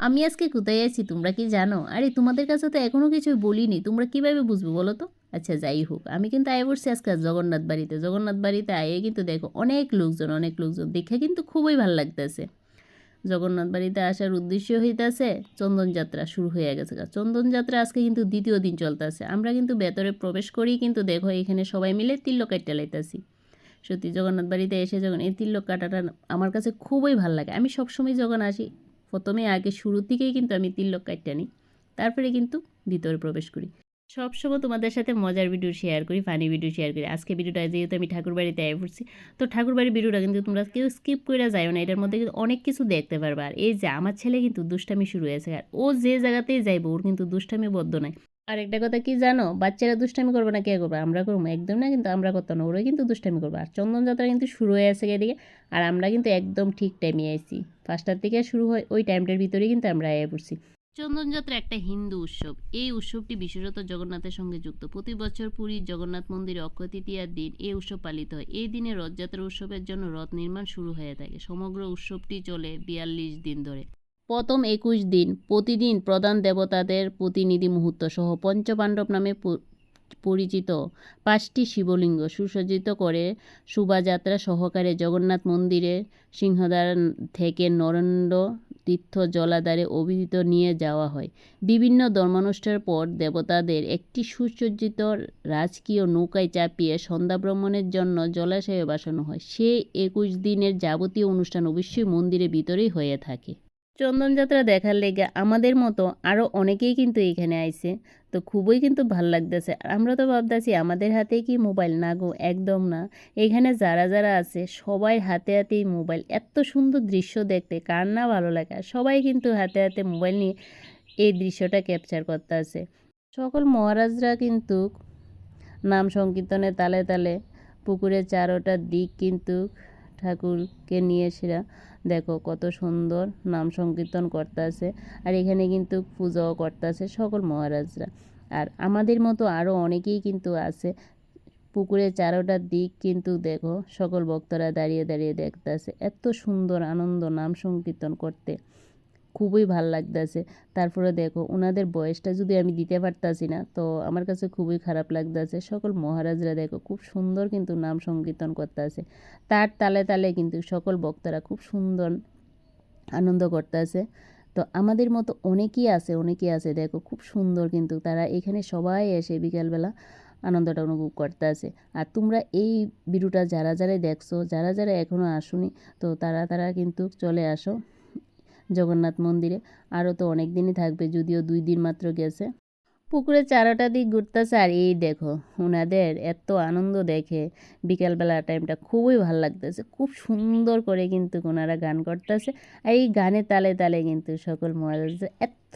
আমি আজকে কোথায় আছি তোমরা কি জানো? আরে তোমাদের কাছে তো এখনো কিছুই বলিনি, তোমরা কিভাবে বুঝবে বলো তো? আচ্ছা যাই হোক, আমি কিন্তু আয় পড়ছি আজকে জগন্নাথ বাড়িতে। জগন্নাথ বাড়িতে আয়ে কিন্তু দেখো অনেক লোকজন দেখে কিন্তু খুবই ভালো লাগতেছে। জগন্নাথ বাড়িতে আসার উদ্দেশ্য হইতাছে চন্দন যাত্রা শুরু হয়ে গেছে। চন্দন যাত্রা আজকে কিন্তু দ্বিতীয় দিন চলতেছে। আমরা কিন্তু ভেতরে প্রবেশ করেই কিন্তু দেখো এখানে সবাই মিলে তিলক কাটতে লাইতাছি। সত্যি জগন্নাথ বাড়িতে এসে যখন এই তিলক কাটাটা আমার কাছে খুবই ভাল লাগে। আমি সবসময় যখন আসি প্রথমে আগে শুরুর দিকেই কিন্তু আমি তিলক কাটতে নিই, তারপরে কিন্তু ভিতরে প্রবেশ করি। সবসময় তোমাদের সাথে মজার ভিডিও শেয়ার করি, ফানি ভিডিও শেয়ার করি। আজকে ভিডিওটা যেহেতু আমি ঠাকুর বাড়িতে আয় পড়ছি, তো ঠাকুর বাড়ির ভিডিওটা কিন্তু তোমরা কেউ স্কিপ করে যাও না। এটার মধ্যে কিন্তু অনেক কিছু দেখতে পারবা। আর এই যে আমার ছেলে কিন্তু দুষ্টামি শুরু হয়েছে, আর ও যে জায়গাতেই যাইব ওর কিন্তু দুষ্টামি বদ্ধ নাই। আর একটা কথা কি জানো, বাচ্চারা দুষ্টামি করবে না কে করবে? আমরা করবো একদম না, কিন্তু আমরা করতাম না, ওরাই কিন্তু দুষ্টামি করবো। আর চন্দন যাত্রা কিন্তু শুরু হয়ে গেছে এদিকে, আর আমরা কিন্তু একদম ঠিক টাইমে আইছি। 5টার থেকে শুরু হয়, ওই টাইমটার ভিতরেই কিন্তু আমরা আয়া পড়ছি। চন্দনযাত্রা একটা হিন্দু উৎসব। এই উৎসবটি বিশেষত জগন্নাথের সঙ্গে যুক্ত। প্রতি বছর পুরীর জগন্নাথ মন্দিরে অক্ষয় তৃতীয়ার দিন এই উৎসব পালিত হয়। এই দিনে রথযাত্রা উৎসবের জন্য রথ নির্মাণ শুরু হয়ে থাকে। সমগ্র উৎসবটি চলে 42 দিন ধরে। প্রথম 21 দিন প্রতিদিন প্রধান দেবতাদের প্রতিনিধি মুহূর্ত সহ পঞ্চপাণ্ডব নামে পরিচিত 5টি শিবলিঙ্গ সুসজ্জিত করে শোভাযাত্রা সহকারে জগন্নাথ মন্দিরের সিংহদ্বার থেকে নরেন্দ্র তীর্থ জলাধারে অভিহিত নিয়ে যাওয়া হয়। বিভিন্ন ধর্মানুষ্ঠানের পর দেবতাদের একটি সুসজ্জিত রাজকীয় নৌকায় চাপিয়ে সন্ধ্যাভ্রমণের জন্য জলাশয়ে বসানো হয়। সেই 21 দিনের যাবতীয় অনুষ্ঠান অবশ্যই মন্দিরের ভিতরেই হয়ে থাকে। চন্দনযাত্রা দেখার লেগে আমাদের মতো আরও অনেকেই কিন্তু এখানে আইছে। তো খুবই কিন্তু ভাল লাগতেছে। আর আমরা তো ভাবতেছি আমাদের হাতে কি মোবাইল? না গো, একদম না। এখানে যারা যারা আছে সবাই হাতে হাতেই মোবাইল। এত সুন্দর দৃশ্য দেখতে কার না ভালো লাগে? সবাই কিন্তু হাতে হাতে মোবাইল নিয়ে এই দৃশ্যটা ক্যাপচার করতে আছে। সকল মহারাজরা কিন্তু নাম সংকীর্তনের তালে তালে পুকুরের চারোটা দিক কিন্তু ঠাকুরকে নিয়ে সেরা দেখো কত সুন্দর নাম সংকীর্তন করতেছে। আর এখানে কিন্তু পূজাও করতেছে সকল মহারাজরা। আর আমাদের মতো আরও অনেকেই কিন্তু আছে। পুকুরের চারোটার দিক কিন্তু দেখো সকল ভক্তরা দাঁড়িয়ে দাঁড়িয়ে দেখতেছে। এত সুন্দর আনন্দ নাম সংকীর্তন করতে খুবই ভাল লাগতেছে। তারপরে দেখো ওনাদের বয়সটা যদি আমি দিতে পারতাছি না, তো আমার কাছে খুবই খারাপ লাগতেছে। সকল মহারাজরা দেখো খুব সুন্দর কিন্তু নাম সংকীর্তন করতেছে। তার তালে তালে কিন্তু সকল ভক্তরা খুব সুন্দর আনন্দ করতেছে। তো আমাদের মতো অনেকেই আছে দেখো খুব সুন্দর কিন্তু তারা এখানে সবাই এসে বিকালবেলা আনন্দটা অনুভব করতে আছে। আর তোমরা এই ভিডিওটা যারা যারা দেখছো, যারা যারা এখনও আসুনি, তো তারা কিন্তু চলে আসো জগন্নাথ মন্দিরে। আরও তো অনেক দিনই থাকবে, যদিও 2 দিন মাত্র গেছে। পুকুরে চারোটা দিক ঘুরতেছে, আর এই দেখো ওনাদের এত আনন্দ দেখে বিকালবেলা টাইমটা খুবই ভালো লাগতেছে। খুব সুন্দর করে কিন্তু ওনারা গান করতেছে। আর এই গানের তালে তালে কিন্তু সকল মহারাজ এত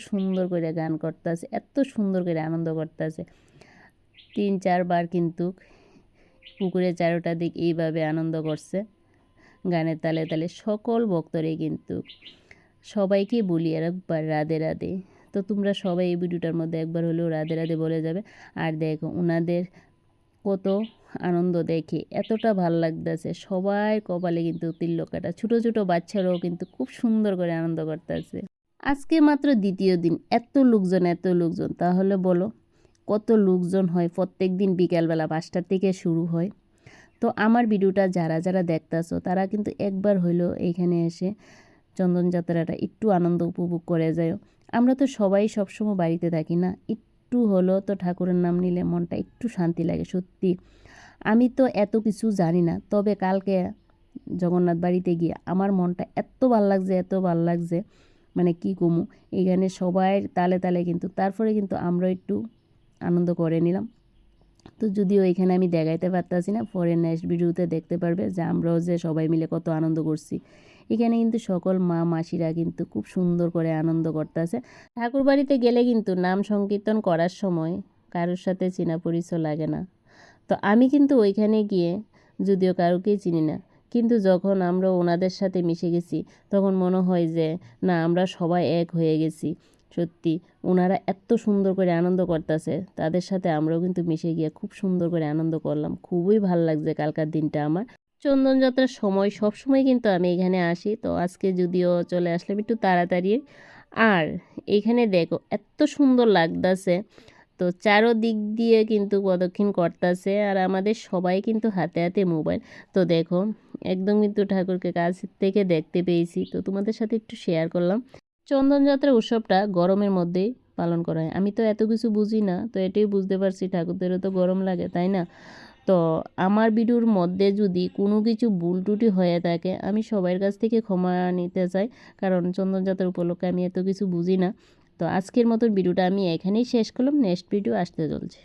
সুন্দর করে গান করতেছে, এত সুন্দর করে আনন্দ করতেছে। 3-4 বার কিন্তু পুকুরে চারোটা দিক এইভাবে আনন্দ করছে গানের তালে তালে সকল ভক্তরাই কিন্তু। সবাইকে বলি আর একবার রাধে রাধে। তো তোমরা সবাই এই ভিডিওটার মধ্যে একবার হলেও রাধে রাধে বলে যাবে। আর দেখো ওনাদের কত আনন্দ দেখে এতটা ভাল লাগতেছে। সবাই কপালে কিন্তু তিলক কাটা, ছোটো ছোটো বাচ্চারাও কিন্তু খুব সুন্দর করে আনন্দ করতেছে। আজকে মাত্র দ্বিতীয় দিন, এত লোকজন, তাহলে বলো কত লোকজন হয়? প্রত্যেক দিন বিকালবেলা 5টার থেকে শুরু হয়। তো আমার ভিডিওটা যারা যারা দেখতেছো তারা কিন্তু একবার হইলেও এইখানে এসে চন্দনযাত্রাটা একটু আনন্দ উপভোগ করে যায়। আমরা তো সবাই সবসময় বাড়িতে থাকি না, একটু হলেও তো ঠাকুরের নাম নিলে মনটা একটু শান্তি লাগে। সত্যি আমি তো এত কিছু জানি না, তবে কালকে জগন্নাথ বাড়িতে গিয়ে আমার মনটা এত ভাল লাগছে, মানে কি কমু। এখানে সবাই তালে তালে কিন্তু তারপরে কিন্তু আমরা একটু আনন্দ করে নিলাম। তো যদিও এখানে আমি দেখাইতে পারতাছি না, পরে নেক্সট ভিডিওতে দেখতে পারবে যে আমরাও যে সবাই মিলে কত আনন্দ করছি। এখানে কিন্তু সকল মা মাসিরা কিন্তু খুব সুন্দর করে আনন্দ করতেছে। ঠাকুর বাড়িতে গেলে কিন্তু নাম সংকীর্তন করার সময় কারোর সাথে চেনা পরিচয় লাগে না। তো আমি কিন্তু ওইখানে গিয়ে যদিও কাউকেই চিনি না, কিন্তু যখন আমরা ওনাদের সাথে মিশে গেছি তখন মনে হয় যে না, আমরা সবাই এক হয়ে গেছি। সত্যি ওনারা এত সুন্দর করে আনন্দ করতেছে, তাদের সাথে আমরাও কিন্তু মিশে গিয়ে খুব সুন্দর করে আনন্দ করলাম। খুবই ভাল লাগছে কালকার দিনটা আমার। চন্দন যাত্রার সময় সব সময় কিন্তু আমি এখানে আসি, তো আজকে যদিও চলে আসলাম একটু তাড়াতাড়ি। আর এখানে দেখো এত সুন্দর লাগতাছে, তো চারোদিক দিয়ে কিন্তু প্রদক্ষিণ করতেছে আর আমাদের সবাই কিন্তু হাতে হাতে মোবাইল। তো দেখো একদম কিন্তু ঠাকুরকে কাছ থেকে দেখতে পেয়েছি, তো তোমাদের সাথে একটু শেয়ার করলাম। চন্দনযাত্রা উৎসবটা গরমের মধ্যেই পালন করা হয়। আমি তো এত কিছু বুঝি না, তো এটাই বুঝতে পারছি ঠাকুরদেরও তো গরম লাগে, তাই না? তো আমার ভিডিওর মধ্যে যদি কোনো কিছু ভুল ত্রুটি হয়ে থাকে আমি সবার কাছ থেকে ক্ষমা নিতে চাই, কারণ চন্দনযাত্রা উপলক্ষে আমি এত কিছু বুঝি না। তো আজকের মতো ভিডিওটা আমি এখানেই শেষ করলাম, নেক্সট ভিডিও আসতে চলছে।